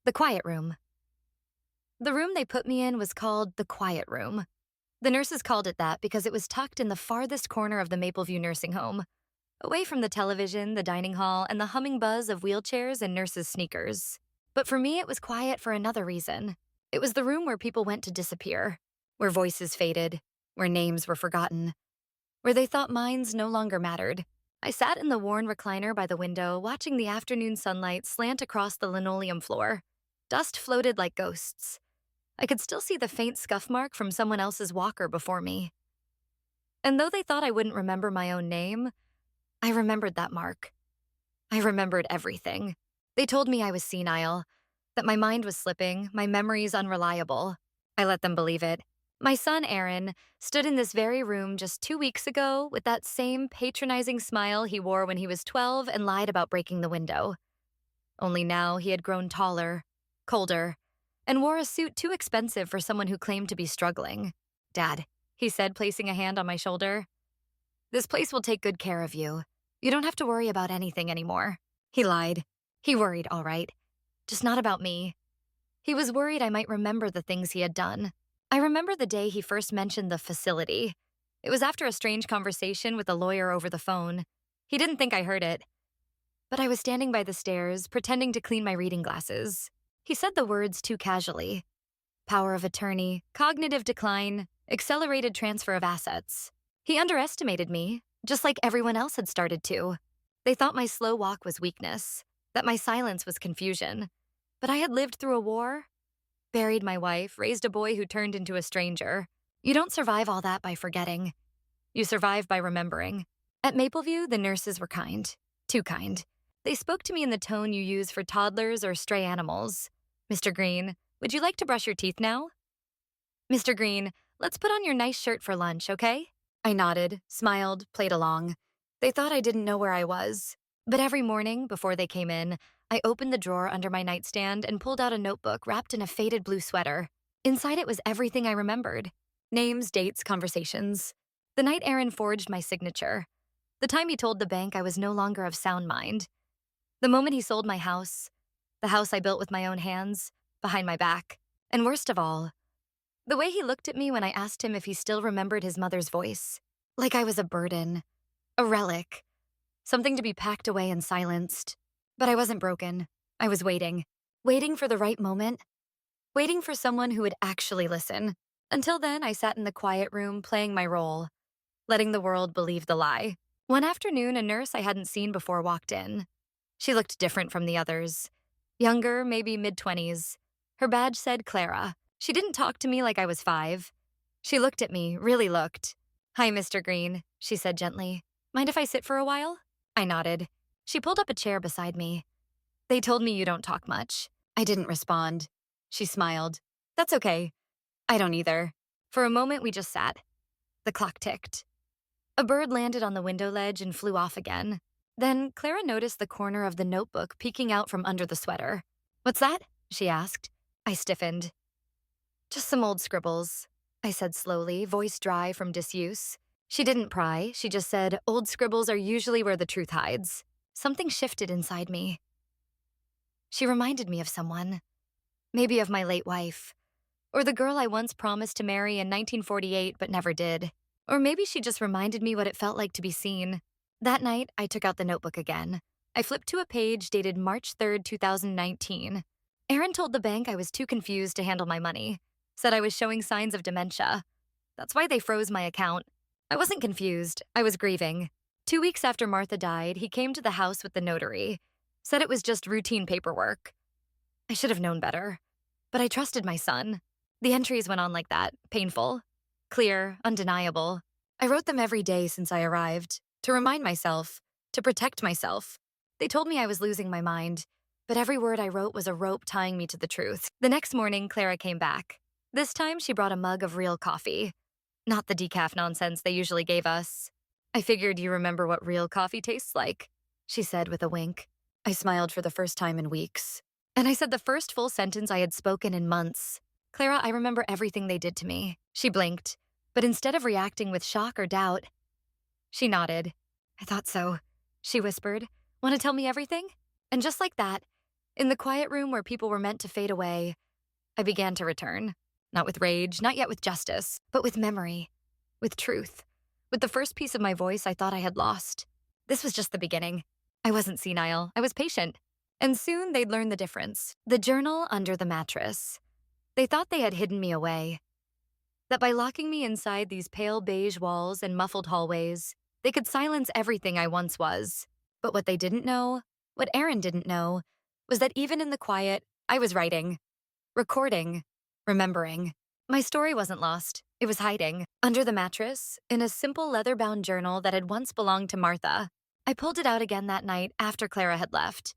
The quiet room. The room they put me in was called the quiet room. The nurses called it that because it was tucked in the farthest corner of the Mapleview nursing home, away from the television, the dining hall, and the humming buzz of wheelchairs and nurses' sneakers. But for me, it was quiet for another reason. It was the room where people went to disappear, where voices faded, where names were forgotten, where they thought minds no longer mattered. I sat in the worn recliner by the window, watching the afternoon sunlight slant across the linoleum floor. Dust floated like ghosts. I could still see the faint scuff mark from someone else's walker before me. And though they thought I wouldn't remember my own name, I remembered that mark. I remembered everything. They told me I was senile, that my mind was slipping, my memories unreliable. I let them believe it. My son, Aaron, stood in this very room just 2 weeks ago with that same patronizing smile he wore when he was 12 and lied about breaking the window. Only now he had grown taller, colder, and wore a suit too expensive for someone who claimed to be struggling. "Dad," he said, placing a hand on my shoulder, "this place will take good care of you. You don't have to worry about anything anymore." He lied. He worried, all right. Just not about me. He was worried I might remember the things he had done. I remember the day he first mentioned the facility. It was after a strange conversation with a lawyer over the phone. He didn't think I heard it. But I was standing by the stairs, pretending to clean my reading glasses. He said the words too casually. Power of attorney, cognitive decline, accelerated transfer of assets. He underestimated me, just like everyone else had started to. They thought my slow walk was weakness, that my silence was confusion. But I had lived through a war, buried my wife, raised a boy who turned into a stranger. You don't survive all that by forgetting. You survive by remembering. At Mapleview, the nurses were kind. Too kind. They spoke to me in the tone you use for toddlers or stray animals. "Mr. Green, would you like to brush your teeth now?" "Mr. Green, let's put on your nice shirt for lunch, okay?" I nodded, smiled, played along. They thought I didn't know where I was. But every morning, before they came in, I opened the drawer under my nightstand and pulled out a notebook wrapped in a faded blue sweater. Inside it was everything I remembered. Names, dates, conversations. The night Aaron forged my signature. The time he told the bank I was no longer of sound mind. The moment he sold my house. The house I built with my own hands, behind my back. And worst of all, the way he looked at me when I asked him if he still remembered his mother's voice. Like I was a burden. A relic. Something to be packed away and silenced. But I wasn't broken. I was waiting. Waiting for the right moment. Waiting for someone who would actually listen. Until then, I sat in the quiet room playing my role, letting the world believe the lie. One afternoon, a nurse I hadn't seen before walked in. She looked different from the others. Younger, maybe mid-20s. Her badge said Clara. She didn't talk to me like I was 5. She looked at me, really looked. "Hi, Mr. Green," she said gently. "Mind if I sit for a while?" I nodded. She pulled up a chair beside me. "They told me you don't talk much." I didn't respond. She smiled. "That's okay. I don't either." For a moment, we just sat. The clock ticked. A bird landed on the window ledge and flew off again. Then Clara noticed the corner of the notebook peeking out from under the sweater. "What's that?" she asked. I stiffened. "Just some old scribbles," I said slowly, voice dry from disuse. She didn't pry. She just said, "Old scribbles are usually where the truth hides." Something shifted inside me. She reminded me of someone. Maybe of my late wife. Or the girl I once promised to marry in 1948 but never did. Or maybe she just reminded me what it felt like to be seen. That night, I took out the notebook again. I flipped to a page dated March 3rd, 2019. Aaron told the bank I was too confused to handle my money. Said I was showing signs of dementia. That's why they froze my account. I wasn't confused. I was grieving. 2 weeks after Martha died, he came to the house with the notary. Said it was just routine paperwork. I should have known better. But I trusted my son. The entries went on like that, painful. Clear, undeniable. I wrote them every day since I arrived, to remind myself, to protect myself. They told me I was losing my mind, but every word I wrote was a rope tying me to the truth. The next morning, Clara came back. This time, she brought a mug of real coffee. Not the decaf nonsense they usually gave us. "I figured you remember what real coffee tastes like," she said with a wink. I smiled for the first time in weeks. And I said the first full sentence I had spoken in months. "Clara, I remember everything they did to me." She blinked, but instead of reacting with shock or doubt, she nodded. "I thought so," she whispered. "Want to tell me everything?" And just like that, In the quiet room where people were meant to fade away, I began to return. Not with rage, not yet with justice, but with memory, with truth, with the first piece of my voice I thought I had lost. This was just the beginning. I wasn't senile, I was patient. And soon they'd learn the difference. The journal under the mattress. They thought they had hidden me away. That by locking me inside these pale beige walls and muffled hallways, they could silence everything I once was. But what they didn't know, what Aaron didn't know, was that even in the quiet, I was writing, recording, remembering. My story wasn't lost. It was hiding, under the mattress, in a simple leather-bound journal that had once belonged to Martha. I pulled it out again that night after Clara had left.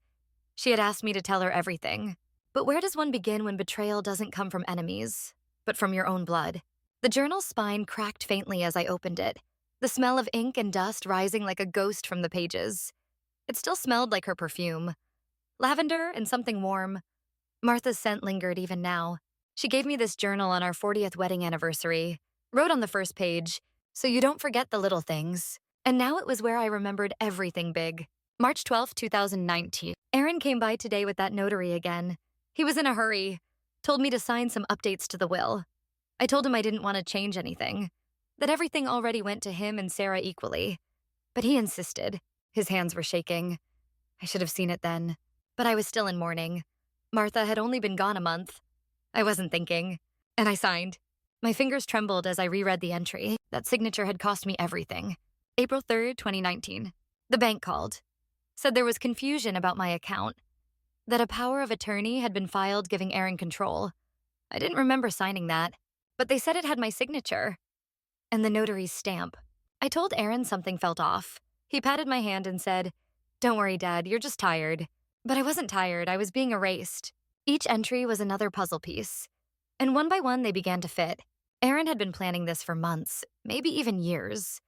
She had asked me to tell her everything. But where does one begin when betrayal doesn't come from enemies, but from your own blood? The journal's spine cracked faintly as I opened it, the smell of ink and dust rising like a ghost from the pages. It still smelled like her perfume. Lavender and something warm. Martha's scent lingered even now. She gave me this journal on our 40th wedding anniversary, wrote on the first page, "So you don't forget the little things." And now it was where I remembered everything big. March 12, 2019. Aaron came by today with that notary again. He was in a hurry, told me to sign some updates to the will. I told him I didn't want to change anything, that everything already went to him and Sarah equally. But he insisted. His hands were shaking. I should have seen it then. But I was still in mourning. Martha had only been gone a month. I wasn't thinking. And I signed. My fingers trembled as I reread the entry. That signature had cost me everything. April 3rd, 2019. The bank called. Said there was confusion about my account. That a power of attorney had been filed giving Aaron control. I didn't remember signing that. But they said it had my signature. And the notary's stamp. I told Aaron something felt off. He patted my hand and said, "Don't worry, Dad, you're just tired." But I wasn't tired, I was being erased. Each entry was another puzzle piece. And one by one, they began to fit. Aaron had been planning this for months, maybe even years.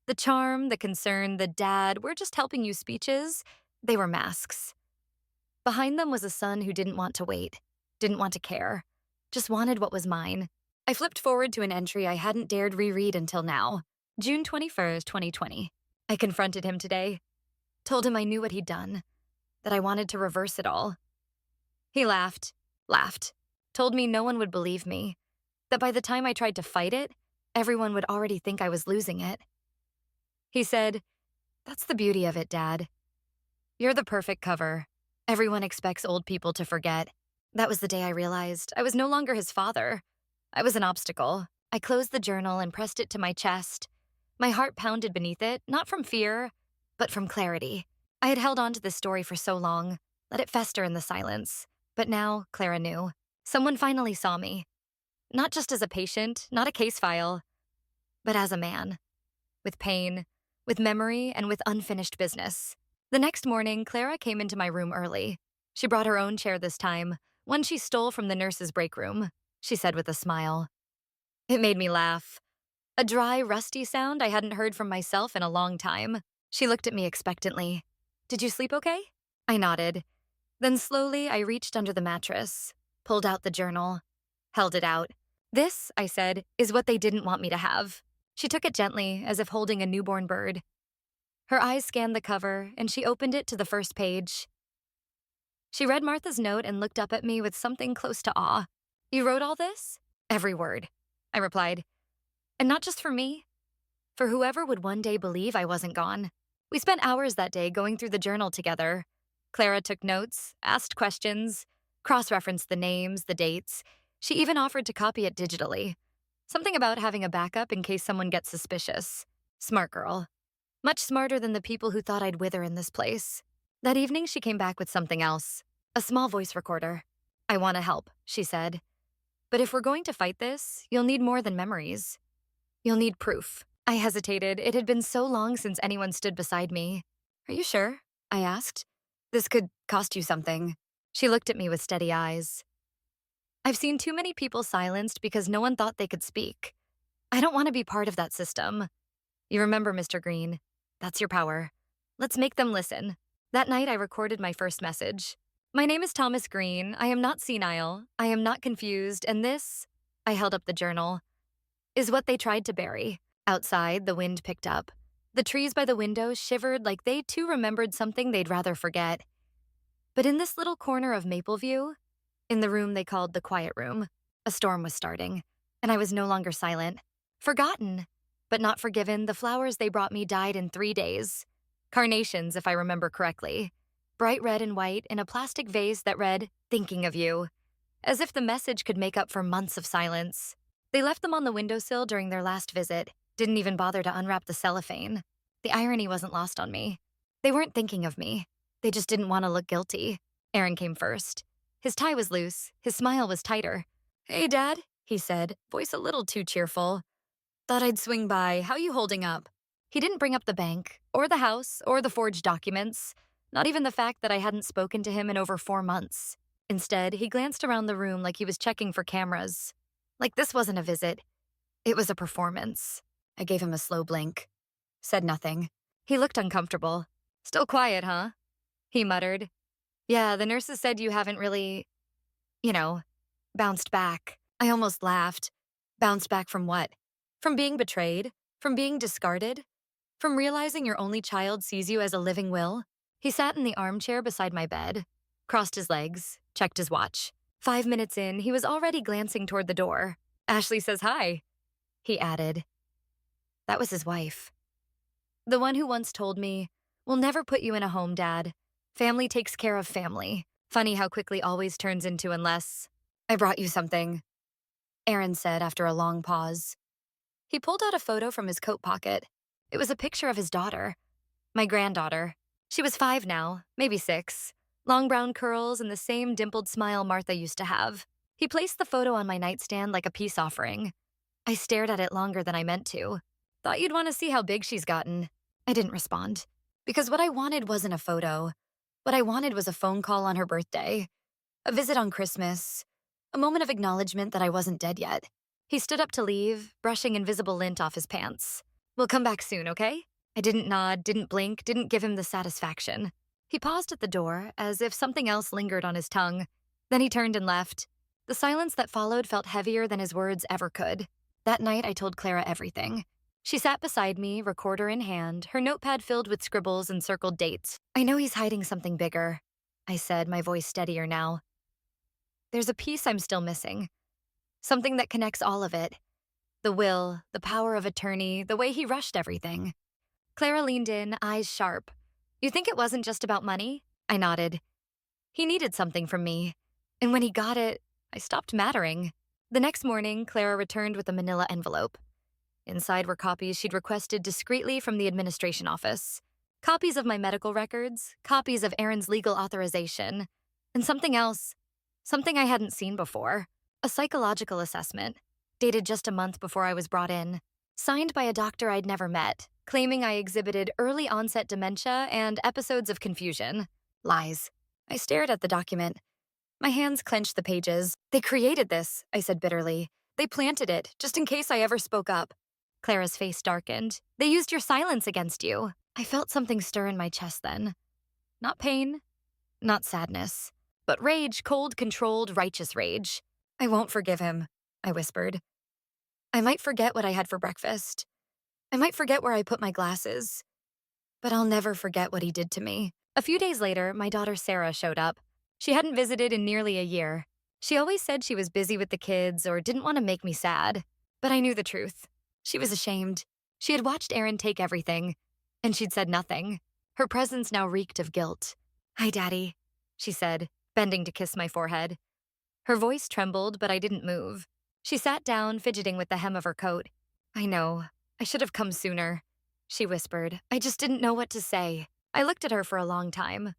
The charm, the concern, the dad, "we're just helping you" speeches, they were masks. Behind them was a son who didn't want to wait, didn't want to care, just wanted what was mine. I flipped forward to an entry I hadn't dared reread until now. June 21st, 2020. I confronted him today. Told him I knew what he'd done. That I wanted to reverse it all. He laughed. Told me no one would believe me. That by the time I tried to fight it, everyone would already think I was losing it. He said, "That's the beauty of it, Dad. You're the perfect cover. Everyone expects old people to forget." That was the day I realized I was no longer his father. I was an obstacle. I closed the journal and pressed it to my chest. My heart pounded beneath it, not from fear, but from clarity. I had held on to this story for so long, let it fester in the silence. But now, Clara knew. Someone finally saw me. Not just as a patient, not a case file, but as a man. With pain, with memory, and with unfinished business. The next morning, Clara came into my room early. She brought her own chair this time, one she stole from the nurse's break room. She said with a smile. It made me laugh. A dry, rusty sound I hadn't heard from myself in a long time. She looked at me expectantly. "Did you sleep okay?" I nodded. Then slowly I reached under the mattress, pulled out the journal, held it out. "This," I said, "is what they didn't want me to have." She took it gently, as if holding a newborn bird. Her eyes scanned the cover, and she opened it to the first page. She read Martha's note and looked up at me with something close to awe. "You wrote all this?" "Every word," I replied. "And not just for me. For whoever would one day believe I wasn't gone." We spent hours that day going through the journal together. Clara took notes, asked questions, cross-referenced the names, the dates. She even offered to copy it digitally. Something about having a backup in case someone gets suspicious. Smart girl. Much smarter than the people who thought I'd wither in this place. That evening, she came back with something else. A small voice recorder. "I want to help," she said. "But if we're going to fight this, you'll need more than memories. You'll need proof." I hesitated. It had been so long since anyone stood beside me. "Are you sure?" I asked. "This could cost you something." She looked at me with steady eyes. "I've seen too many people silenced because no one thought they could speak. I don't want to be part of that system. You remember, Mr. Green. That's your power. Let's make them listen." That night, I recorded my first message. "My name is Thomas Green. I am not senile. I am not confused. And this," I held up the journal, "is what they tried to bury." Outside, the wind picked up. The trees by the window shivered like they too remembered something they'd rather forget. But in this little corner of Mapleview, in the room they called the quiet room, a storm was starting, and I was no longer silent. Forgotten, but not forgiven, the flowers they brought me died in 3 days. Carnations, if I remember correctly. Bright red and white in a plastic vase that read, "Thinking of you." As if the message could make up for months of silence. They left them on the windowsill during their last visit, didn't even bother to unwrap the cellophane. The irony wasn't lost on me. They weren't thinking of me. They just didn't want to look guilty. Aaron came first. His tie was loose, his smile was tighter. "Hey, Dad," he said, voice a little too cheerful. "Thought I'd swing by. How you holding up?" He didn't bring up the bank, or the house, or the forged documents, not even the fact that I hadn't spoken to him in over 4 months. Instead, he glanced around the room like he was checking for cameras. Like this wasn't a visit. It was a performance. I gave him a slow blink. Said nothing. He looked uncomfortable. "Still quiet, huh?" He muttered. "Yeah, the nurses said you haven't really, you know, bounced back." I almost laughed. Bounced back from what? From being betrayed? From being discarded? From realizing your only child sees you as a living will? He sat in the armchair beside my bed, crossed his legs, checked his watch. 5 minutes in, he was already glancing toward the door. "Ashley says hi," he added. That was his wife. The one who once told me, "We'll never put you in a home, Dad. Family takes care of family." Funny how quickly always turns into unless. "I brought you something," Aaron said after a long pause. He pulled out a photo from his coat pocket. It was a picture of his daughter. My granddaughter. She was 5 now, maybe 6. Long brown curls and the same dimpled smile Martha used to have. He placed the photo on my nightstand like a peace offering. I stared at it longer than I meant to. "Thought you'd want to see how big she's gotten." I didn't respond. Because what I wanted wasn't a photo. What I wanted was a phone call on her birthday. A visit on Christmas. A moment of acknowledgement that I wasn't dead yet. He stood up to leave, brushing invisible lint off his pants. "We'll come back soon, okay?" I didn't nod, didn't blink, didn't give him the satisfaction. He paused at the door, as if something else lingered on his tongue. Then he turned and left. The silence that followed felt heavier than his words ever could. That night, I told Clara everything. She sat beside me, recorder in hand, her notepad filled with scribbles and circled dates. "I know he's hiding something bigger," I said, my voice steadier now. "There's a piece I'm still missing. Something that connects all of it. The will, the power of attorney, the way he rushed everything." Clara leaned in, eyes sharp. "You think it wasn't just about money?" I nodded. "He needed something from me. And when he got it, I stopped mattering." The next morning, Clara returned with a manila envelope. Inside were copies she'd requested discreetly from the administration office. Copies of my medical records, copies of Aaron's legal authorization, and something else, something I hadn't seen before. A psychological assessment, dated just a month before I was brought in, signed by a doctor I'd never met, claiming I exhibited early onset dementia and episodes of confusion. Lies. I stared at the document. My hands clenched the pages. "They created this," I said bitterly. "They planted it, just in case I ever spoke up." Clara's face darkened. "They used your silence against you." I felt something stir in my chest then. Not pain, not sadness, but rage, cold, controlled, righteous rage. "I won't forgive him," I whispered. "I might forget what I had for breakfast. I might forget where I put my glasses. But I'll never forget what he did to me." A few days later, my daughter Sarah showed up. She hadn't visited in nearly a year. She always said she was busy with the kids or didn't want to make me sad. But I knew the truth. She was ashamed. She had watched Aaron take everything, and she'd said nothing. Her presence now reeked of guilt. "Hi, Daddy," she said, bending to kiss my forehead. Her voice trembled, but I didn't move. She sat down, fidgeting with the hem of her coat. "I know. I should have come sooner," she whispered. "I just didn't know what to say." I looked at her for a long time.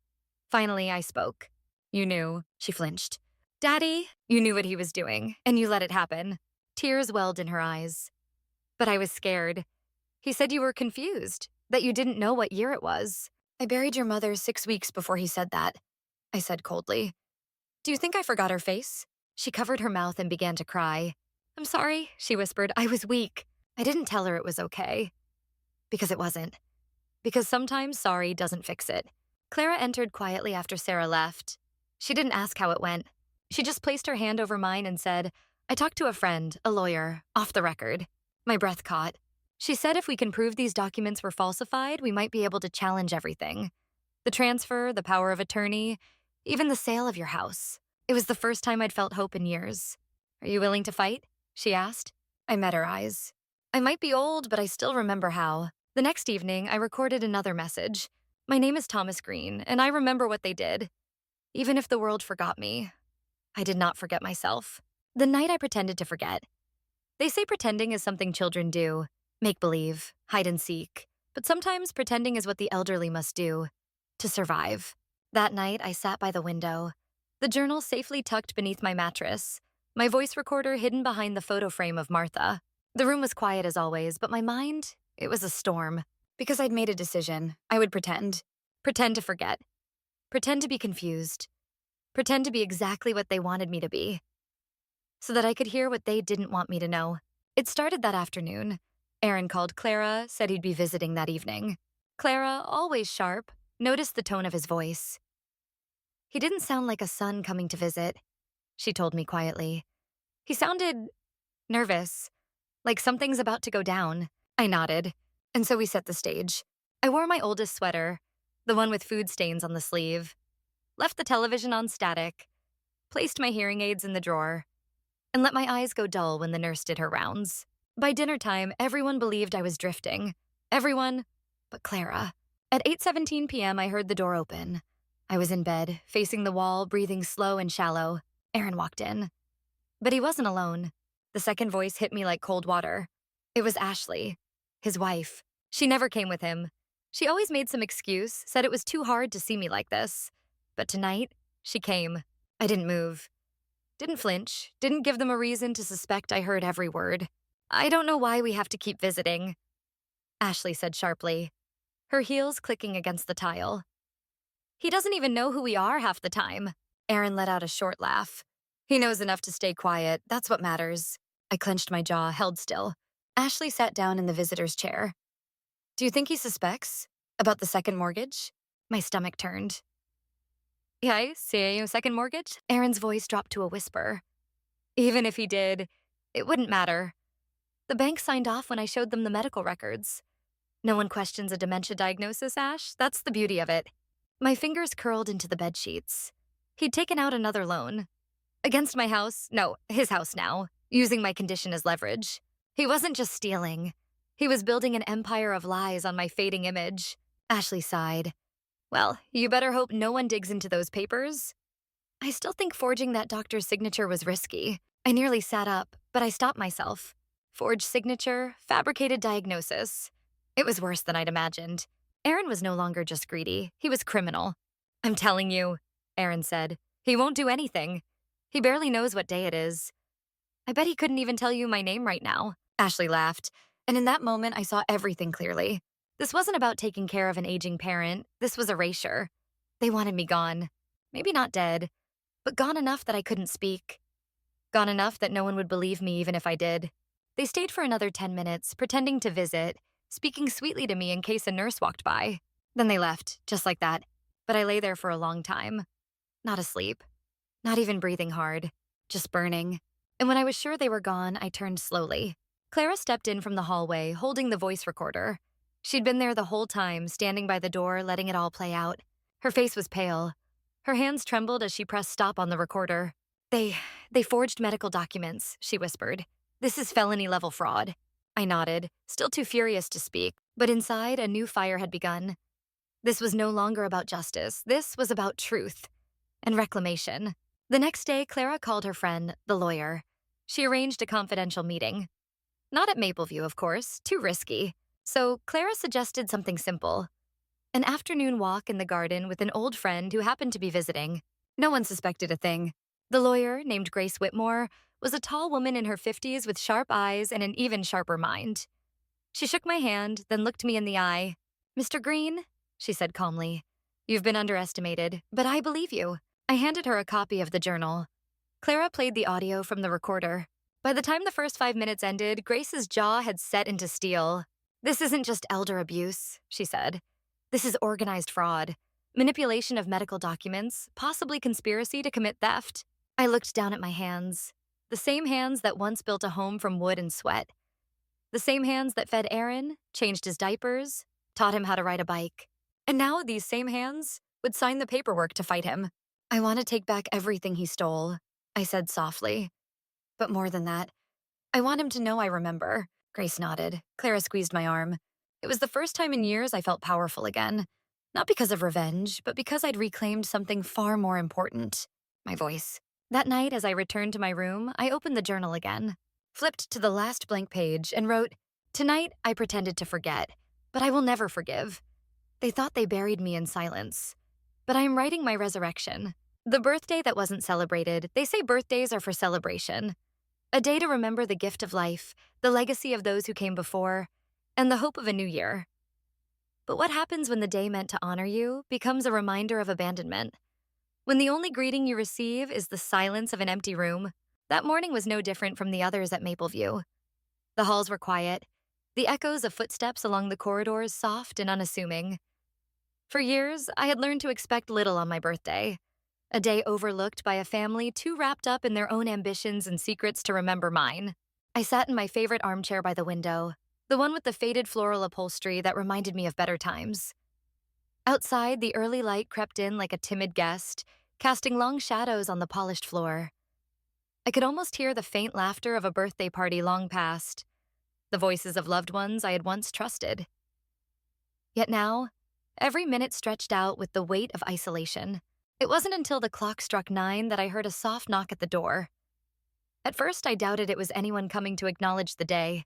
Finally, I spoke. "You knew," she flinched. "Daddy, you knew what he was doing, and you let it happen." Tears welled in her eyes. "But I was scared. He said you were confused, that you didn't know what year it was." "I buried your mother 6 weeks before he said that," I said coldly. "Do you think I forgot her face?" She covered her mouth and began to cry. "I'm sorry," she whispered. "I was weak." I didn't tell her it was okay. Because it wasn't. Because sometimes sorry doesn't fix it. Clara entered quietly after Sarah left. She didn't ask how it went. She just placed her hand over mine and said, "I talked to a friend, a lawyer, off the record." My breath caught. She said if we can prove these documents were falsified, we might be able to challenge everything. The transfer, the power of attorney, even the sale of your house. It was the first time I'd felt hope in years. Are you willing to fight? She asked. I met her eyes. I might be old, but I still remember how. The next evening, I recorded another message. My name is Thomas Green, and I remember what they did. Even if the world forgot me, I did not forget myself. The night I pretended to forget. They say pretending is something children do. Make believe, hide and seek. But sometimes pretending is what the elderly must do to survive. That night, I sat by the window, the journal safely tucked beneath my mattress, my voice recorder hidden behind the photo frame of Martha. The room was quiet as always, but my mind, it was a storm. Because I'd made a decision, I would pretend. Pretend to forget. Pretend to be confused. Pretend to be exactly what they wanted me to be. So that I could hear what they didn't want me to know. It started that afternoon. Aaron called Clara, said he'd be visiting that evening. Clara, always sharp, noticed the tone of his voice. He didn't sound like a son coming to visit, she told me quietly. He sounded nervous, like something's about to go down. I nodded, and so we set the stage. I wore my oldest sweater, the one with food stains on the sleeve, left the television on static, placed my hearing aids in the drawer, and let my eyes go dull when the nurse did her rounds. By dinner time, everyone believed I was drifting. Everyone but Clara. At 8:17 p.m., I heard the door open. I was in bed, facing the wall, breathing slow and shallow. Aaron walked in. But he wasn't alone. The second voice hit me like cold water. It was Ashley, his wife. She never came with him. She always made some excuse, said it was too hard to see me like this. But tonight, she came. I didn't move. Didn't flinch. Didn't give them a reason to suspect I heard every word. I don't know why we have to keep visiting, Ashley said sharply, her heels clicking against the tile. He doesn't even know who we are half the time. Aaron let out a short laugh. He knows enough to stay quiet. That's what matters. I clenched my jaw, held still. Ashley sat down in the visitor's chair. Do you think he suspects? About the second mortgage? My stomach turned. Yeah, say second mortgage? Aaron's voice dropped to a whisper. Even if he did, it wouldn't matter. The bank signed off when I showed them the medical records. No one questions a dementia diagnosis, Ash. That's the beauty of it. My fingers curled into the bedsheets. He'd taken out another loan. Against my house, no, his house now, using my condition as leverage. He wasn't just stealing. He was building an empire of lies on my fading image. Ashley sighed. Well, you better hope no one digs into those papers. I still think forging that doctor's signature was risky. I nearly sat up, but I stopped myself. Forged signature, fabricated diagnosis. It was worse than I'd imagined. Aaron was no longer just greedy. He was criminal. I'm telling you, Aaron said. He won't do anything. He barely knows what day it is. I bet he couldn't even tell you my name right now. Ashley laughed, and in that moment I saw everything clearly. This wasn't about taking care of an aging parent. This was erasure. They wanted me gone. Maybe not dead, but gone enough that I couldn't speak. Gone enough that no one would believe me even if I did. They stayed for another 10 minutes, pretending to visit, speaking sweetly to me in case a nurse walked by. Then they left, just like that. But I lay there for a long time. Not asleep. Not even breathing hard. Just burning. And when I was sure they were gone, I turned slowly. Clara stepped in from the hallway, holding the voice recorder. She'd been there the whole time, standing by the door, letting it all play out. Her face was pale. Her hands trembled as she pressed stop on the recorder. They forged medical documents, she whispered. This is felony-level fraud. I nodded, still too furious to speak, but inside a new fire had begun. This was no longer about justice. This was about truth and reclamation. The next day, Clara called her friend, the lawyer. She arranged a confidential meeting. Not at Mapleview, of course, too risky. So Clara suggested something simple. An afternoon walk in the garden with an old friend who happened to be visiting. No one suspected a thing. The lawyer, named Grace Whitmore, was a tall woman in her 50s with sharp eyes and an even sharper mind. She shook my hand, then looked me in the eye. Mr. Green, she said calmly, you've been underestimated, but I believe you. I handed her a copy of the journal. Clara played the audio from the recorder. By the time the first 5 minutes ended, Grace's jaw had set into steel. This isn't just elder abuse, she said. This is organized fraud, manipulation of medical documents, possibly conspiracy to commit theft. I looked down at my hands, the same hands that once built a home from wood and sweat. The same hands that fed Aaron, changed his diapers, taught him how to ride a bike. And now these same hands would sign the paperwork to fight him. I want to take back everything he stole, I said softly. But more than that, I want him to know I remember. Grace nodded. Clara squeezed my arm. It was the first time in years I felt powerful again. Not because of revenge, but because I'd reclaimed something far more important. My voice. That night, as I returned to my room, I opened the journal again, flipped to the last blank page, and wrote, "Tonight, I pretended to forget, but I will never forgive. They thought they buried me in silence. But I am writing my resurrection. The birthday that wasn't celebrated, they say birthdays are for celebration. A day to remember the gift of life, the legacy of those who came before, and the hope of a new year. But what happens when the day meant to honor you becomes a reminder of abandonment? When the only greeting you receive is the silence of an empty room? That morning was no different from the others at Mapleview. The halls were quiet, the echoes of footsteps along the corridors soft and unassuming. For years, I had learned to expect little on my birthday, a day overlooked by a family too wrapped up in their own ambitions and secrets to remember mine. I sat in my favorite armchair by the window, the one with the faded floral upholstery that reminded me of better times. Outside, the early light crept in like a timid guest, casting long shadows on the polished floor. I could almost hear the faint laughter of a birthday party long past, the voices of loved ones I had once trusted. Yet now, every minute stretched out with the weight of isolation. It wasn't until the clock struck 9 that I heard a soft knock at the door. At first, I doubted it was anyone coming to acknowledge the day.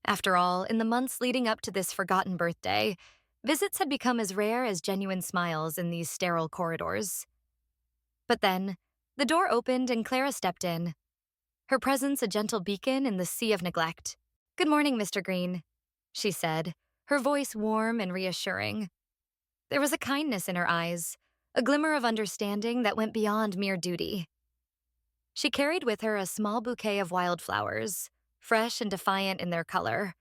After all, in the months leading up to this forgotten birthday, visits had become as rare as genuine smiles in these sterile corridors. But then, the door opened and Clara stepped in, her presence a gentle beacon in the sea of neglect. "Good morning, Mr. Green," she said, her voice warm and reassuring. There was a kindness in her eyes, a glimmer of understanding that went beyond mere duty. She carried with her a small bouquet of wildflowers, fresh and defiant in their color,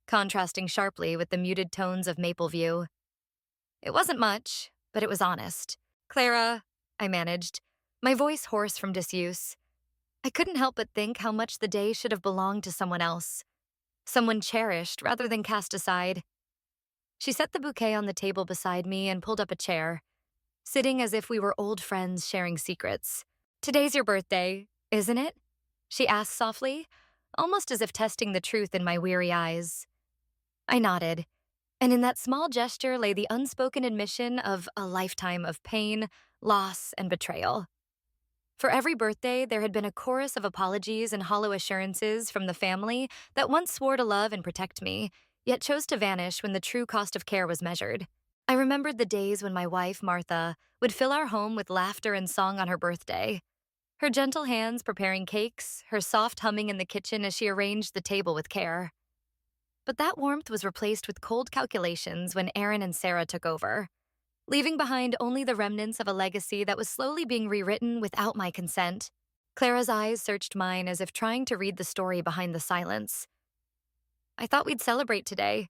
contrasting sharply with the muted tones of Mapleview. It wasn't much, but it was honest. "Clara," I managed, my voice hoarse from disuse. I couldn't help but think how much the day should have belonged to someone else, someone cherished rather than cast aside. She set the bouquet on the table beside me and pulled up a chair, sitting as if we were old friends sharing secrets. "Today's your birthday, isn't it?" she asked softly, almost as if testing the truth in my weary eyes. I nodded, and in that small gesture lay the unspoken admission of a lifetime of pain, loss, and betrayal. For every birthday, there had been a chorus of apologies and hollow assurances from the family that once swore to love and protect me, yet chose to vanish when the true cost of care was measured. I remembered the days when my wife, Martha, would fill our home with laughter and song on her birthday, her gentle hands preparing cakes, her soft humming in the kitchen as she arranged the table with care. But that warmth was replaced with cold calculations when Aaron and Sarah took over, leaving behind only the remnants of a legacy that was slowly being rewritten without my consent. Clara's eyes searched mine as if trying to read the story behind the silence. "I thought we'd celebrate today.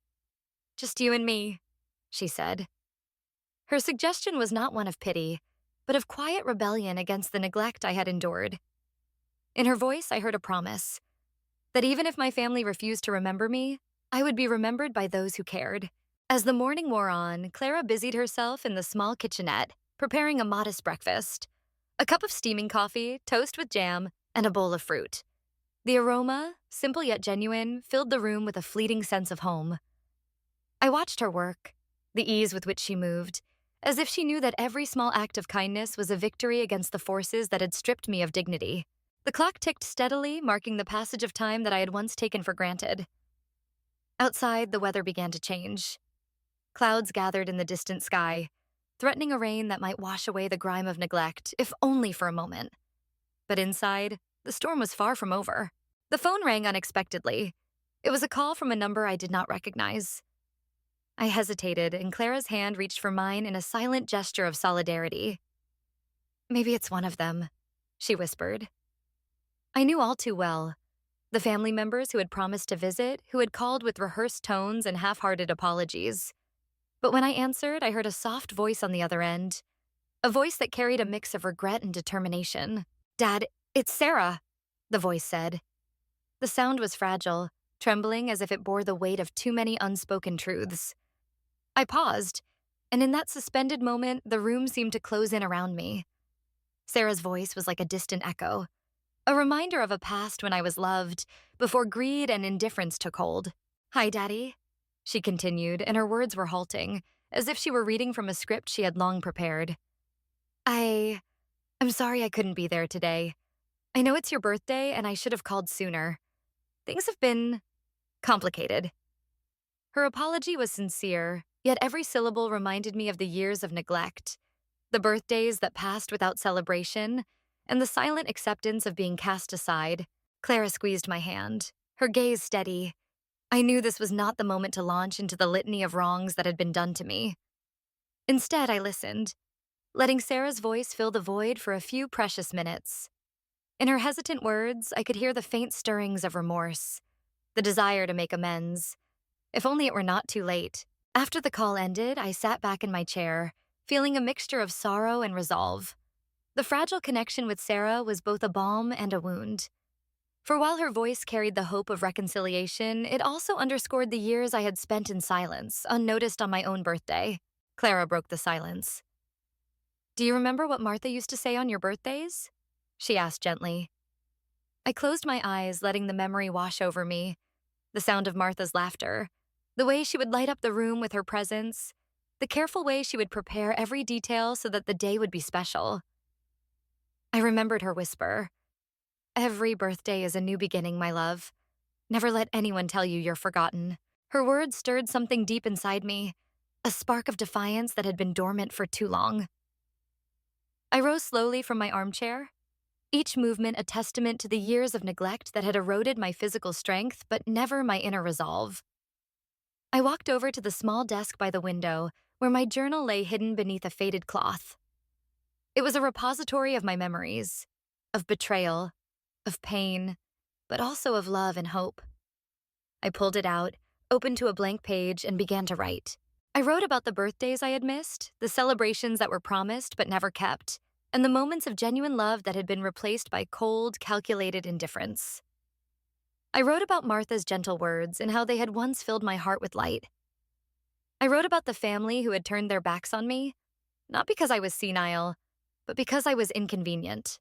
Just you and me," she said. Her suggestion was not one of pity, but of quiet rebellion against the neglect I had endured. In her voice, I heard a promise that even if my family refused to remember me, I would be remembered by those who cared. As the morning wore on, Clara busied herself in the small kitchenette, preparing a modest breakfast. A cup of steaming coffee, toast with jam, and a bowl of fruit. The aroma, simple yet genuine, filled the room with a fleeting sense of home. I watched her work, the ease with which she moved, as if she knew that every small act of kindness was a victory against the forces that had stripped me of dignity. The clock ticked steadily, marking the passage of time that I had once taken for granted. Outside, the weather began to change. Clouds gathered in the distant sky, threatening a rain that might wash away the grime of neglect, if only for a moment. But inside, the storm was far from over. The phone rang unexpectedly. It was a call from a number I did not recognize. I hesitated, and Clara's hand reached for mine in a silent gesture of solidarity. "Maybe it's one of them," she whispered. I knew all too well. The family members who had promised to visit, who had called with rehearsed tones and half-hearted apologies. But when I answered, I heard a soft voice on the other end, a voice that carried a mix of regret and determination. "Dad, it's Sarah," the voice said. The sound was fragile, trembling as if it bore the weight of too many unspoken truths. I paused, and in that suspended moment, the room seemed to close in around me. Sarah's voice was like a distant echo, a reminder of a past when I was loved, before greed and indifference took hold. "Hi, Daddy," she continued, and her words were halting, as if she were reading from a script she had long prepared. I'm sorry I couldn't be there today. I know it's your birthday, and I should have called sooner. Things have been complicated." Her apology was sincere, yet every syllable reminded me of the years of neglect, the birthdays that passed without celebration, and the silent acceptance of being cast aside. Clara squeezed my hand, her gaze steady. I knew this was not the moment to launch into the litany of wrongs that had been done to me. Instead, I listened, letting Sarah's voice fill the void for a few precious minutes. In her hesitant words, I could hear the faint stirrings of remorse, the desire to make amends. If only it were not too late. After the call ended, I sat back in my chair, feeling a mixture of sorrow and resolve. The fragile connection with Sarah was both a balm and a wound. For while her voice carried the hope of reconciliation, it also underscored the years I had spent in silence, unnoticed on my own birthday. Clara broke the silence. "Do you remember what Martha used to say on your birthdays?" she asked gently. I closed my eyes, letting the memory wash over me. The sound of Martha's laughter, the way she would light up the room with her presence, the careful way she would prepare every detail so that the day would be special. I remembered her whisper, "Every birthday is a new beginning, my love. Never let anyone tell you you're forgotten." Her words stirred something deep inside me, a spark of defiance that had been dormant for too long. I rose slowly from my armchair, each movement a testament to the years of neglect that had eroded my physical strength but never my inner resolve. I walked over to the small desk by the window, where my journal lay hidden beneath a faded cloth. It was a repository of my memories, of betrayal, of pain, but also of love and hope. I pulled it out, opened to a blank page, and began to write. I wrote about the birthdays I had missed, the celebrations that were promised but never kept, and the moments of genuine love that had been replaced by cold, calculated indifference. I wrote about Martha's gentle words and how they had once filled my heart with light. I wrote about the family who had turned their backs on me, not because I was senile, but because I was inconvenient.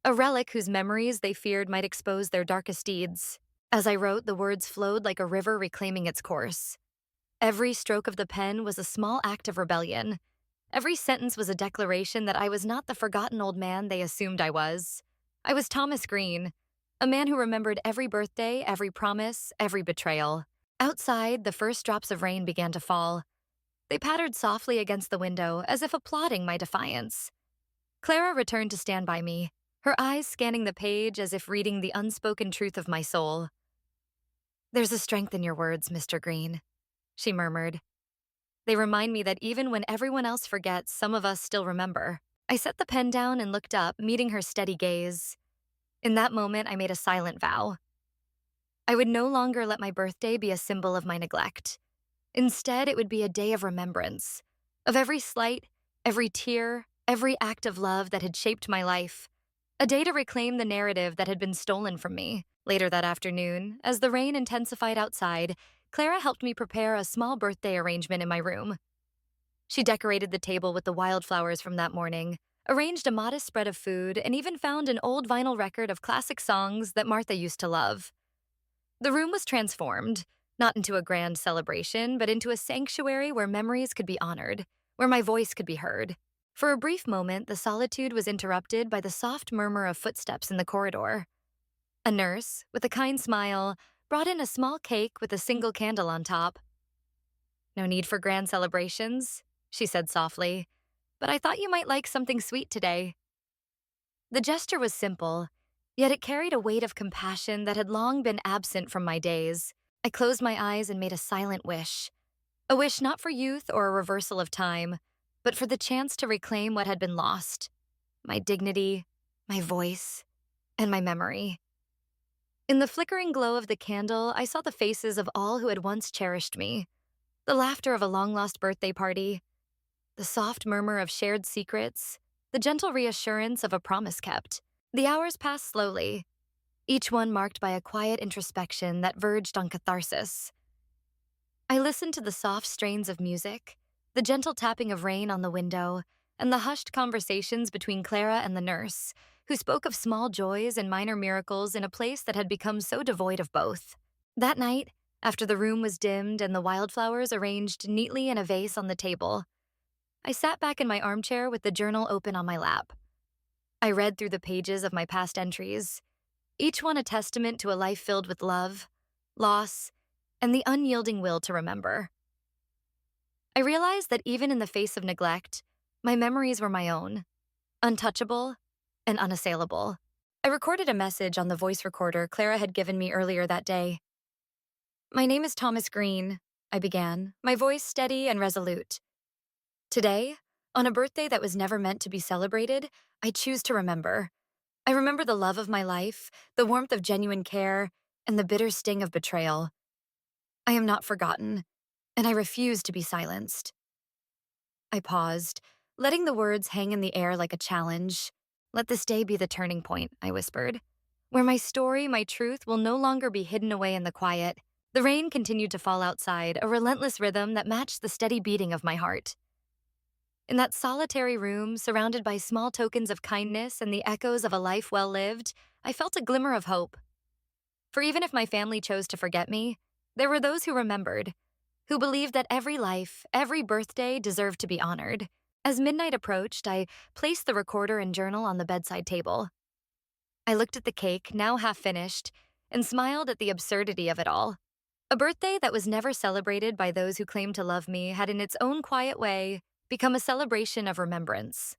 A relic whose memories they feared might expose their darkest deeds. As I wrote, the words flowed like a river reclaiming its course. Every stroke of the pen was a small act of rebellion. Every sentence was a declaration that I was not the forgotten old man they assumed I was. I was Thomas Green, a man who remembered every birthday, every promise, every betrayal. Outside, the first drops of rain began to fall. They pattered softly against the window, as if applauding my defiance. Clara returned to stand by me, her eyes scanning the page as if reading the unspoken truth of my soul. "There's a strength in your words, Mr. Green," she murmured. "They remind me that even when everyone else forgets, some of us still remember." I set the pen down and looked up, meeting her steady gaze. In that moment, I made a silent vow. I would no longer let my birthday be a symbol of my neglect. Instead, it would be a day of remembrance, of every slight, every tear, every act of love that had shaped my life. A day to reclaim the narrative that had been stolen from me. Later that afternoon, as the rain intensified outside, Clara helped me prepare a small birthday arrangement in my room. She decorated the table with the wildflowers from that morning, arranged a modest spread of food, and even found an old vinyl record of classic songs that Martha used to love. The room was transformed, not into a grand celebration, but into a sanctuary where memories could be honored, where my voice could be heard. For a brief moment, the solitude was interrupted by the soft murmur of footsteps in the corridor. A nurse, with a kind smile, brought in a small cake with a single candle on top. "No need for grand celebrations," she said softly, "but I thought you might like something sweet today." The gesture was simple, yet it carried a weight of compassion that had long been absent from my days. I closed my eyes and made a silent wish. A wish not for youth or a reversal of time, but for the chance to reclaim what had been lost. My dignity, my voice, and my memory. In the flickering glow of the candle, I saw the faces of all who had once cherished me. The laughter of a long-lost birthday party, the soft murmur of shared secrets, the gentle reassurance of a promise kept. The hours passed slowly, each one marked by a quiet introspection that verged on catharsis. I listened to the soft strains of music, the gentle tapping of rain on the window, and the hushed conversations between Clara and the nurse, who spoke of small joys and minor miracles in a place that had become so devoid of both. That night, after the room was dimmed and the wildflowers arranged neatly in a vase on the table, I sat back in my armchair with the journal open on my lap. I read through the pages of my past entries, each one a testament to a life filled with love, loss, and the unyielding will to remember. I realized that even in the face of neglect, my memories were my own, untouchable and unassailable. I recorded a message on the voice recorder Clara had given me earlier that day. "My name is Thomas Green," I began, my voice steady and resolute. "Today, on a birthday that was never meant to be celebrated, I choose to remember. I remember the love of my life, the warmth of genuine care, and the bitter sting of betrayal. I am not forgotten, and I refuse to be silenced." I paused, letting the words hang in the air like a challenge. "Let this day be the turning point," I whispered, "where my story, my truth, will no longer be hidden away in the quiet." The rain continued to fall outside, a relentless rhythm that matched the steady beating of my heart. In that solitary room, surrounded by small tokens of kindness and the echoes of a life well lived, I felt a glimmer of hope. For even if my family chose to forget me, there were those who remembered, who believed that every life, every birthday deserved to be honored. As midnight approached, I placed the recorder and journal on the bedside table. I looked at the cake, now half finished, and smiled at the absurdity of it all. A birthday that was never celebrated by those who claimed to love me had, in its own quiet way, become a celebration of remembrance.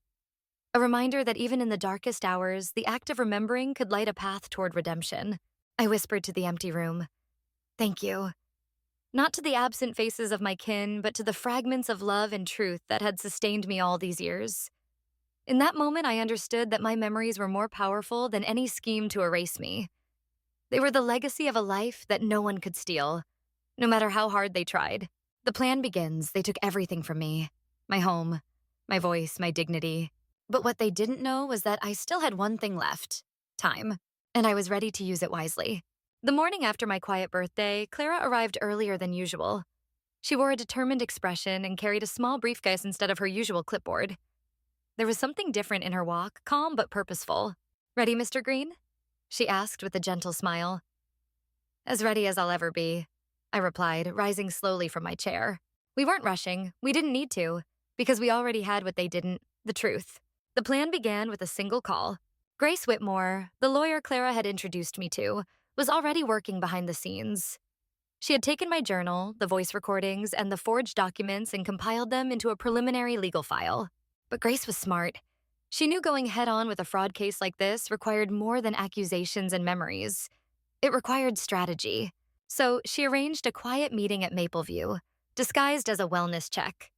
A reminder that even in the darkest hours, the act of remembering could light a path toward redemption. I whispered to the empty room, "Thank you." Not to the absent faces of my kin, but to the fragments of love and truth that had sustained me all these years. In that moment, I understood that my memories were more powerful than any scheme to erase me. They were the legacy of a life that no one could steal, no matter how hard they tried. The plan begins. They took everything from me. My home, my voice, my dignity. But what they didn't know was that I still had one thing left: time, and I was ready to use it wisely. The morning after my quiet birthday, Clara arrived earlier than usual. She wore a determined expression and carried a small briefcase instead of her usual clipboard. There was something different in her walk, calm but purposeful. "Ready, Mr. Green?" she asked with a gentle smile. "As ready as I'll ever be," I replied, rising slowly from my chair. We weren't rushing. We didn't need to, because we already had what they didn't: the truth. The plan began with a single call. Grace Whitmore, the lawyer Clara had introduced me to, was already working behind the scenes. She had taken my journal, the voice recordings, and the forged documents and compiled them into a preliminary legal file. But Grace was smart. She knew going head-on with a fraud case like this required more than accusations and memories. It required strategy. So she arranged a quiet meeting at Mapleview, disguised as a wellness check.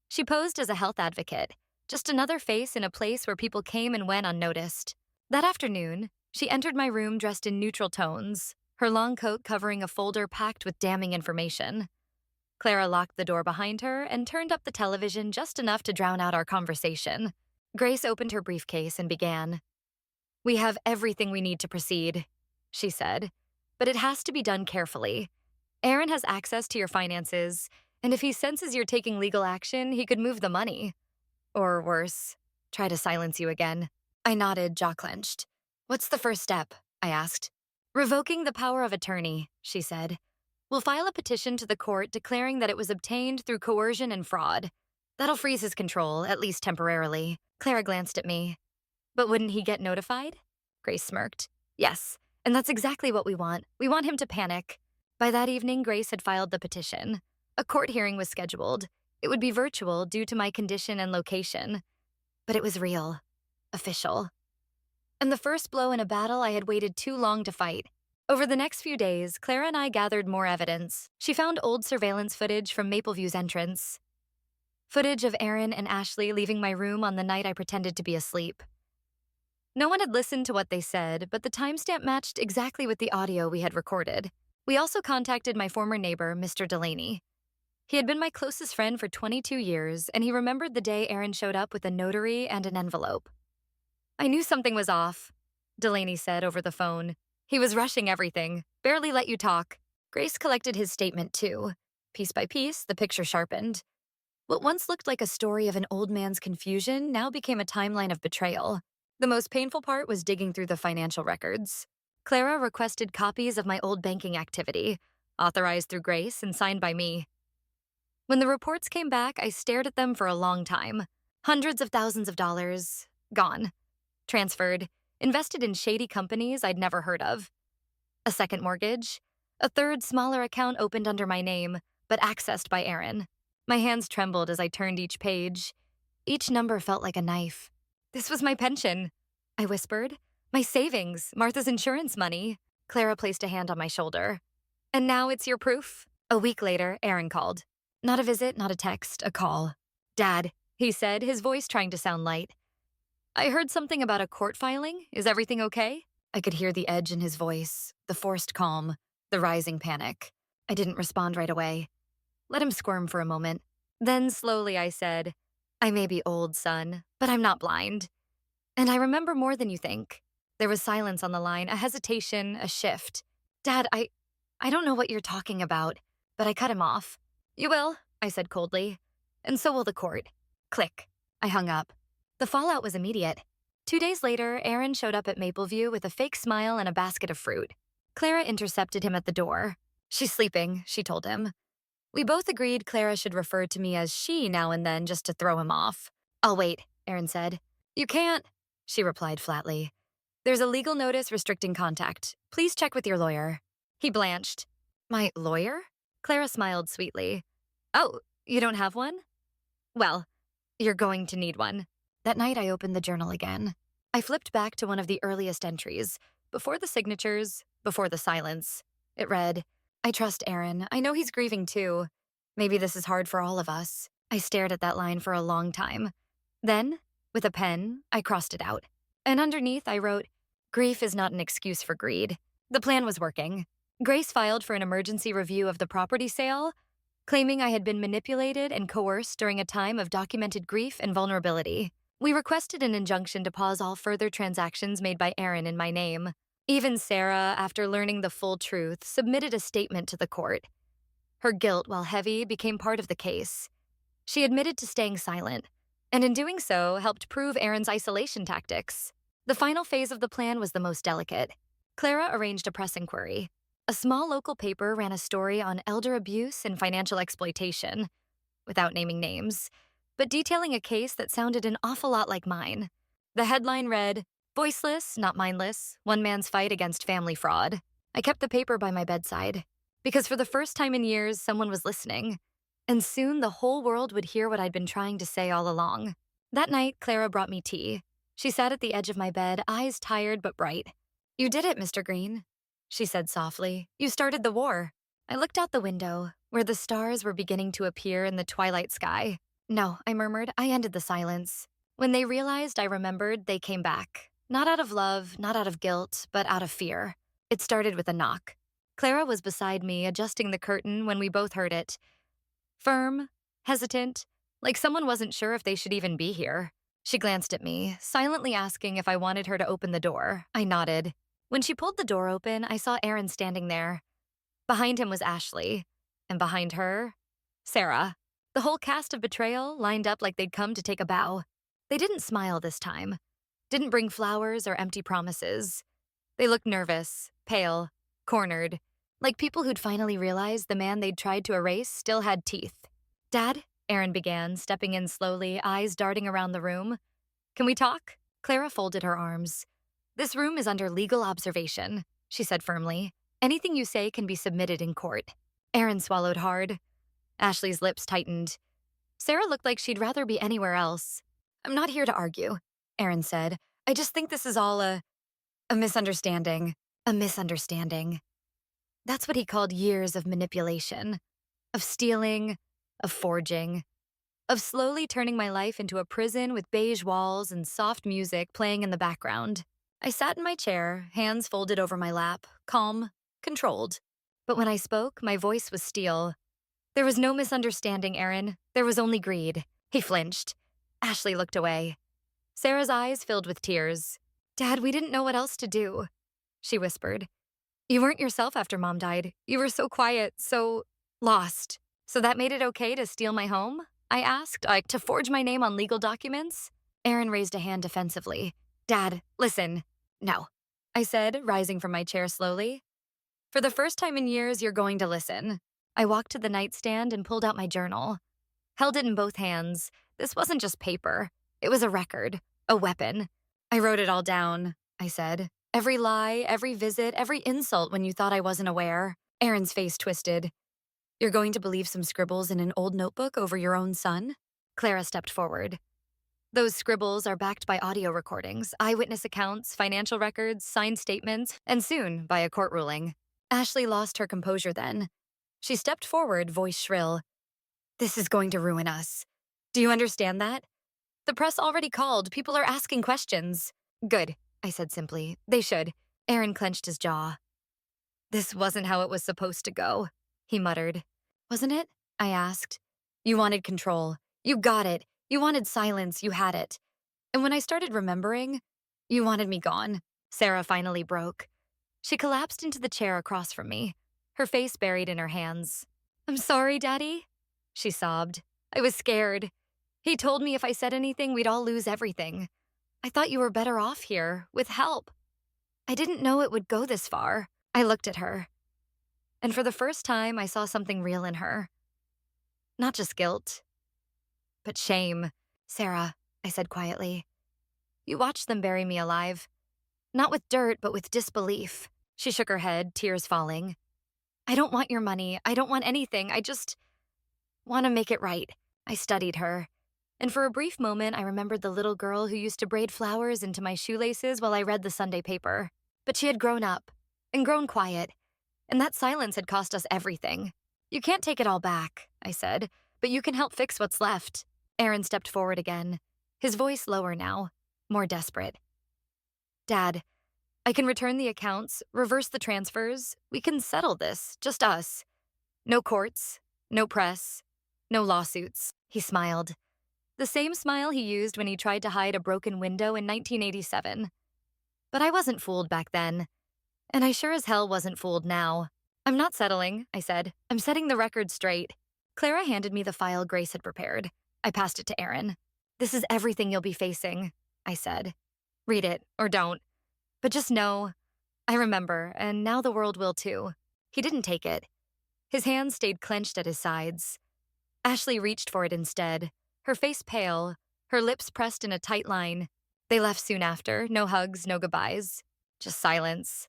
She posed as a health advocate, just another face in a place where people came and went unnoticed. That afternoon, she entered my room dressed in neutral tones, her long coat covering a folder packed with damning information. Clara locked the door behind her and turned up the television just enough to drown out our conversation. Grace opened her briefcase and began. "We have everything we need to proceed," she said, "but it has to be done carefully. Aaron has access to your finances, and if he senses you're taking legal action, he could move the money. Or worse, try to silence you again." I nodded, jaw clenched. "What's the first step?" I asked. "Revoking the power of attorney," she said. "We'll file a petition to the court declaring that it was obtained through coercion and fraud. That'll freeze his control, at least temporarily." Clara glanced at me. "But wouldn't he get notified?" Grace smirked. "Yes, and that's exactly what we want. We want him to panic." By that evening, Grace had filed the petition. A court hearing was scheduled. It would be virtual due to my condition and location. But it was real. Official. And the first blow in a battle I had waited too long to fight. Over the next few days, Clara and I gathered more evidence. She found old surveillance footage from Mapleview's entrance. Footage of Aaron and Ashley leaving my room on the night I pretended to be asleep. No one had listened to what they said, but the timestamp matched exactly with the audio we had recorded. We also contacted my former neighbor, Mr. Delaney. He had been my closest friend for 22 years, and he remembered the day Aaron showed up with a notary and an envelope. "I knew something was off," Delaney said over the phone. "He was rushing everything, barely let you talk." Grace collected his statement too. Piece by piece, the picture sharpened. What once looked like a story of an old man's confusion now became a timeline of betrayal. The most painful part was digging through the financial records. Clara requested copies of my old banking activity, authorized through Grace and signed by me. When the reports came back, I stared at them for a long time. Hundreds of thousands of dollars, gone. Transferred, invested in shady companies I'd never heard of. A second mortgage, a third smaller account opened under my name, but accessed by Aaron. My hands trembled as I turned each page. Each number felt like a knife. This was my pension, I whispered. My savings, Martha's insurance money. Clara placed a hand on my shoulder. And now it's your proof? A week later, Aaron called. Not a visit, not a text, a call. Dad, he said, his voice trying to sound light. I heard something about a court filing. Is everything okay? I could hear the edge in his voice, the forced calm, the rising panic. I didn't respond right away. Let him squirm for a moment. Then slowly I said, I may be old, son, but I'm not blind. And I remember more than you think. There was silence on the line, a hesitation, a shift. Dad, I don't know what you're talking about, but I cut him off. You will, I said coldly. And so will the court. Click. I hung up. The fallout was immediate. 2 days later, Aaron showed up at Mapleview with a fake smile and a basket of fruit. Clara intercepted him at the door. She's sleeping, she told him. We both agreed Clara should refer to me as she now and then just to throw him off. I'll wait, Aaron said. You can't, she replied flatly. There's a legal notice restricting contact. Please check with your lawyer. He blanched. My lawyer? Clara smiled sweetly. Oh, you don't have one? Well, you're going to need one. That night I opened the journal again. I flipped back to one of the earliest entries, before the signatures, before the silence. It read, I trust Aaron. I know he's grieving too. Maybe this is hard for all of us. I stared at that line for a long time. Then, with a pen, I crossed it out. And underneath I wrote, Grief is not an excuse for greed. The plan was working. Grace filed for an emergency review of the property sale, claiming I had been manipulated and coerced during a time of documented grief and vulnerability. We requested an injunction to pause all further transactions made by Aaron in my name. Even Sarah, after learning the full truth, submitted a statement to the court. Her guilt, while heavy, became part of the case. She admitted to staying silent, and in doing so, helped prove Aaron's isolation tactics. The final phase of the plan was the most delicate. Clara arranged a press inquiry. A small local paper ran a story on elder abuse and financial exploitation, without naming names, but detailing a case that sounded an awful lot like mine. The headline read, Voiceless, not mindless, one man's fight against family fraud. I kept the paper by my bedside, because for the first time in years, someone was listening, and soon the whole world would hear what I'd been trying to say all along. That night, Clara brought me tea. She sat at the edge of my bed, eyes tired but bright. You did it, Mr. Green, she said softly. You started the war. I looked out the window, where the stars were beginning to appear in the twilight sky. No, I murmured. I ended the silence. When they realized I remembered, they came back. Not out of love, not out of guilt, but out of fear. It started with a knock. Clara was beside me, adjusting the curtain when we both heard it. Firm, hesitant, like someone wasn't sure if they should even be here. She glanced at me, silently asking if I wanted her to open the door. I nodded. When she pulled the door open, I saw Aaron standing there. Behind him was Ashley, and behind her, Sarah. The whole cast of Betrayal lined up like they'd come to take a bow. They didn't smile this time. Didn't bring flowers or empty promises. They looked nervous, pale, cornered, like people who'd finally realized the man they'd tried to erase still had teeth. Dad, Aaron began, stepping in slowly, eyes darting around the room. Can we talk? Clara folded her arms. This room is under legal observation, she said firmly. Anything you say can be submitted in court. Aaron swallowed hard. Ashley's lips tightened. Sarah looked like she'd rather be anywhere else. I'm not here to argue, Aaron said. I just think this is all a misunderstanding. A misunderstanding. That's what he called years of manipulation, of stealing, of forging, of slowly turning my life into a prison with beige walls and soft music playing in the background. I sat in my chair, hands folded over my lap, calm, controlled. But when I spoke, my voice was steel. There was no misunderstanding, Aaron. There was only greed. He flinched. Ashley looked away. Sarah's eyes filled with tears. Dad, we didn't know what else to do, she whispered. You weren't yourself after Mom died. You were so quiet, so lost. So that made it okay to steal my home? I asked, like to forge my name on legal documents? Aaron raised a hand defensively. Dad, listen. No, I said, rising from my chair slowly. For the first time in years, you're going to listen. I walked to the nightstand and pulled out my journal. Held it in both hands. This wasn't just paper. It was a record, a weapon. I wrote it all down, I said. Every lie, every visit, every insult when you thought I wasn't aware. Aaron's face twisted. You're going to believe some scribbles in an old notebook over your own son? Clara stepped forward. Those scribbles are backed by audio recordings, eyewitness accounts, financial records, signed statements, and soon by a court ruling. Ashley lost her composure then. She stepped forward, voice shrill. This is going to ruin us. Do you understand that? The press already called. People are asking questions. Good, I said simply. They should. Aaron clenched his jaw. This wasn't how it was supposed to go, he muttered. Wasn't it? I asked. You wanted control. You got it. You wanted silence. You had it. And when I started remembering, you wanted me gone. Sarah finally broke. She collapsed into the chair across from me, her face buried in her hands. I'm sorry, Daddy, she sobbed. I was scared. He told me if I said anything, we'd all lose everything. I thought you were better off here, with help. I didn't know it would go this far. I looked at her. And for the first time, I saw something real in her. Not just guilt, but shame. Sarah, I said quietly. You watched them bury me alive. Not with dirt, but with disbelief. She shook her head, tears falling. I don't want your money. I don't want anything. I just want to make it right. I studied her. And for a brief moment, I remembered the little girl who used to braid flowers into my shoelaces while I read the Sunday paper. But she had grown up and grown quiet, and that silence had cost us everything. You can't take it all back, I said, but you can help fix what's left. Aaron stepped forward again, his voice lower now, more desperate. Dad, I can return the accounts, reverse the transfers. We can settle this, just us. No courts, no press, no lawsuits. He smiled. The same smile he used when he tried to hide a broken window in 1987. But I wasn't fooled back then. And I sure as hell wasn't fooled now. I'm not settling, I said. I'm setting the record straight. Clara handed me the file Grace had prepared. I passed it to Aaron. This is everything you'll be facing, I said. Read it, or don't. But just know, I remember, and now the world will too. He didn't take it. His hands stayed clenched at his sides. Ashley reached for it instead, her face pale, her lips pressed in a tight line. They left soon after, no hugs, no goodbyes, just silence.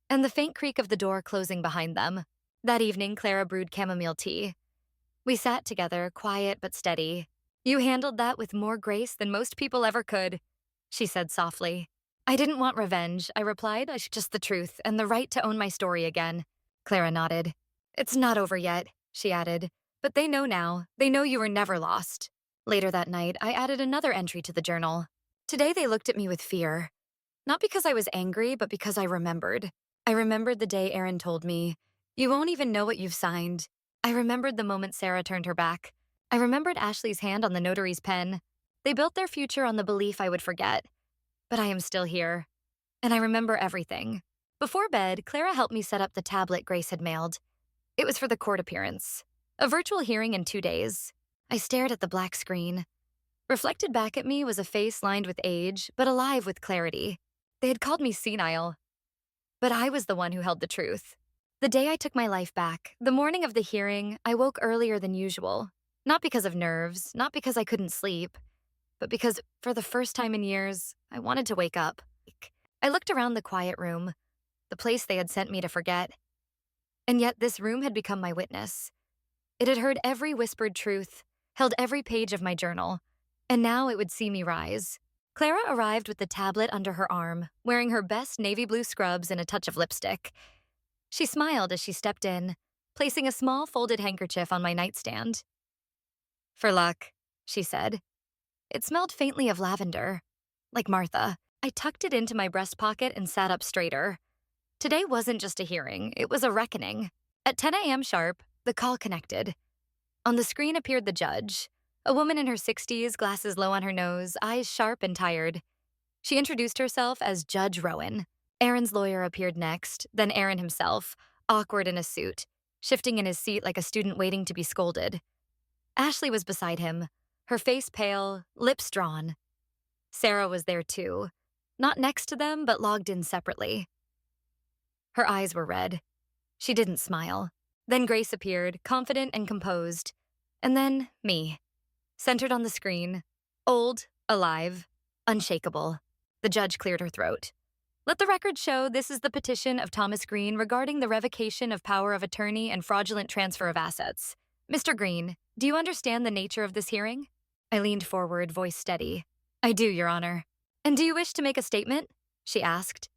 And the faint creak of the door closing behind them. That evening, Clara brewed chamomile tea. We sat together, quiet but steady. You handled that with more grace than most people ever could, she said softly. I didn't want revenge, I replied. Just the truth and the right to own my story again. Clara nodded. It's not over yet, she added. But they know now. They know you were never lost. Later that night, I added another entry to the journal. Today they looked at me with fear. Not because I was angry, but because I remembered. I remembered the day Aaron told me, you won't even know what you've signed. I remembered the moment Sarah turned her back. I remembered Ashley's hand on the notary's pen. They built their future on the belief I would forget. But I am still here. And I remember everything. Before bed, Clara helped me set up the tablet Grace had mailed. It was for the court appearance. A virtual hearing in 2 days. I stared at the black screen. Reflected back at me was a face lined with age, but alive with clarity. They had called me senile. But I was the one who held the truth. The day I took my life back, the morning of the hearing, I woke earlier than usual. Not because of nerves, not because I couldn't sleep, but because, for the first time in years, I wanted to wake up. I looked around the quiet room, the place they had sent me to forget. And yet this room had become my witness. It had heard every whispered truth, held every page of my journal, and now it would see me rise. Clara arrived with the tablet under her arm, wearing her best navy blue scrubs and a touch of lipstick. She smiled as she stepped in, placing a small folded handkerchief on my nightstand. For luck, she said. It smelled faintly of lavender, like Martha. I tucked it into my breast pocket and sat up straighter. Today wasn't just a hearing, it was a reckoning. At 10 a.m. sharp, the call connected. On the screen appeared the judge, a woman in her 60s, glasses low on her nose, eyes sharp and tired. She introduced herself as Judge Rowan. Aaron's lawyer appeared next, then Aaron himself, awkward in a suit, shifting in his seat like a student waiting to be scolded. Ashley was beside him, her face pale, lips drawn. Sarah was there too, not next to them, but logged in separately. Her eyes were red. She didn't smile. Then Grace appeared, confident and composed. And then me, centered on the screen, old, alive, unshakable. The judge cleared her throat. Let the record show this is the petition of Thomas Green regarding the revocation of power of attorney and fraudulent transfer of assets. Mr. Green, do you understand the nature of this hearing? I leaned forward, voice steady. I do, Your Honor. And do you wish to make a statement? She asked.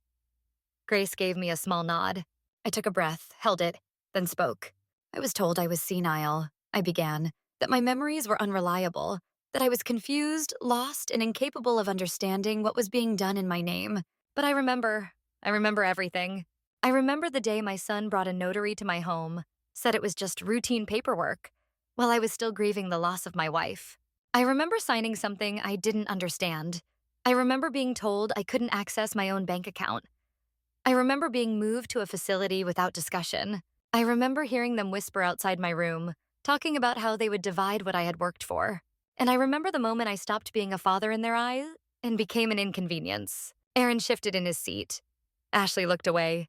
Grace gave me a small nod. I took a breath, held it, then spoke. I was told I was senile, I began, that my memories were unreliable, that I was confused, lost, and incapable of understanding what was being done in my name. But I remember everything. I remember the day my son brought a notary to my home, said it was just routine paperwork, while I was still grieving the loss of my wife. I remember signing something I didn't understand. I remember being told I couldn't access my own bank account. I remember being moved to a facility without discussion. I remember hearing them whisper outside my room, talking about how they would divide what I had worked for. And I remember the moment I stopped being a father in their eyes and became an inconvenience. Aaron shifted in his seat. Ashley looked away.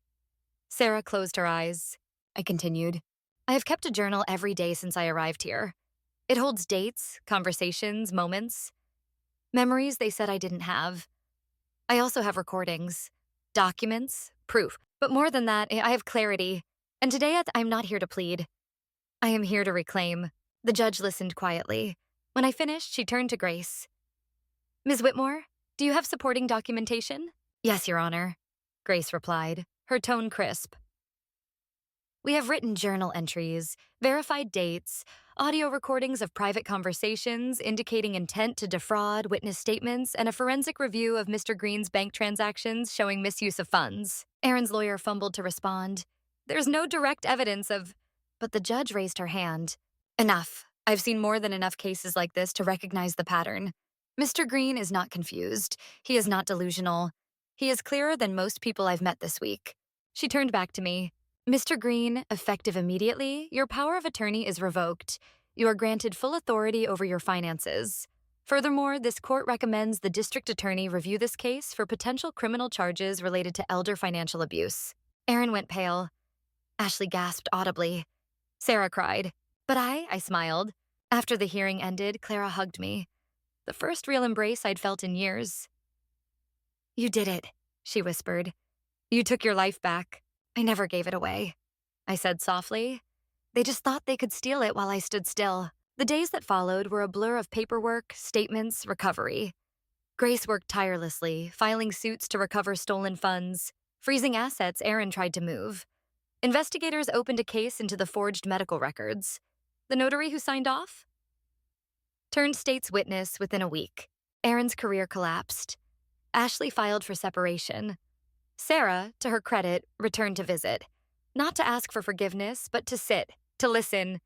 Sarah closed her eyes. I continued. I have kept a journal every day since I arrived here. It holds dates, conversations, moments, memories they said I didn't have. I also have recordings, documents, proof. But more than that, I have clarity. And today I'm not here to plead. I am here to reclaim. The judge listened quietly. When I finished, she turned to Grace. Ms. Whitmore, do you have supporting documentation? Yes, Your Honor, Grace replied, her tone crisp. We have written journal entries, verified dates, audio recordings of private conversations indicating intent to defraud, witness statements, and a forensic review of Mr. Green's bank transactions showing misuse of funds. Aaron's lawyer fumbled to respond. There's no direct evidence of... But the judge raised her hand. Enough. I've seen more than enough cases like this to recognize the pattern. Mr. Green is not confused. He is not delusional. He is clearer than most people I've met this week. She turned back to me. Mr. Green, effective immediately, your power of attorney is revoked. You are granted full authority over your finances. Furthermore, this court recommends the district attorney review this case for potential criminal charges related to elder financial abuse. Aaron went pale. Ashley gasped audibly. Sarah cried. But I smiled. After the hearing ended, Clara hugged me. The first real embrace I'd felt in years. You did it, she whispered. You took your life back. I never gave it away, I said softly. They just thought they could steal it while I stood still. The days that followed were a blur of paperwork, statements, recovery. Grace worked tirelessly, filing suits to recover stolen funds, freezing assets Aaron tried to move. Investigators opened a case into the forged medical records. The notary who signed off? Turned state's witness within a week. Aaron's career collapsed. Ashley filed for separation. Sarah, to her credit, returned to visit. Not to ask for forgiveness, but to sit, to listen,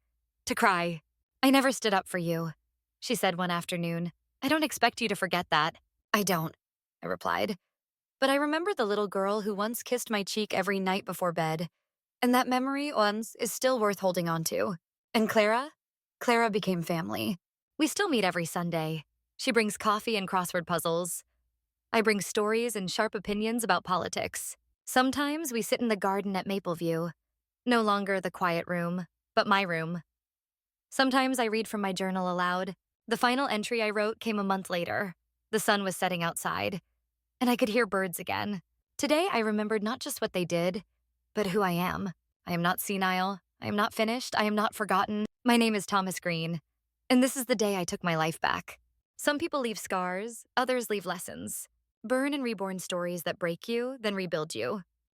to cry. I never stood up for you, she said one afternoon. I don't expect you to forget that. I don't, I replied. But I remember the little girl who once kissed my cheek every night before bed. And that memory once is still worth holding on to. And Clara? Clara became family. We still meet every Sunday. She brings coffee and crossword puzzles. I bring stories and sharp opinions about politics. Sometimes we sit in the garden at Mapleview. No longer the quiet room, but my room. Sometimes I read from my journal aloud. The final entry I wrote came a month later. The sun was setting outside, and I could hear birds again. Today I remembered not just what they did, but who I am. I am not senile. I am not finished. I am not forgotten. My name is Thomas Green, and this is the day I took my life back. Some people leave scars, others leave lessons. Burn and reborn stories that break you, then rebuild you.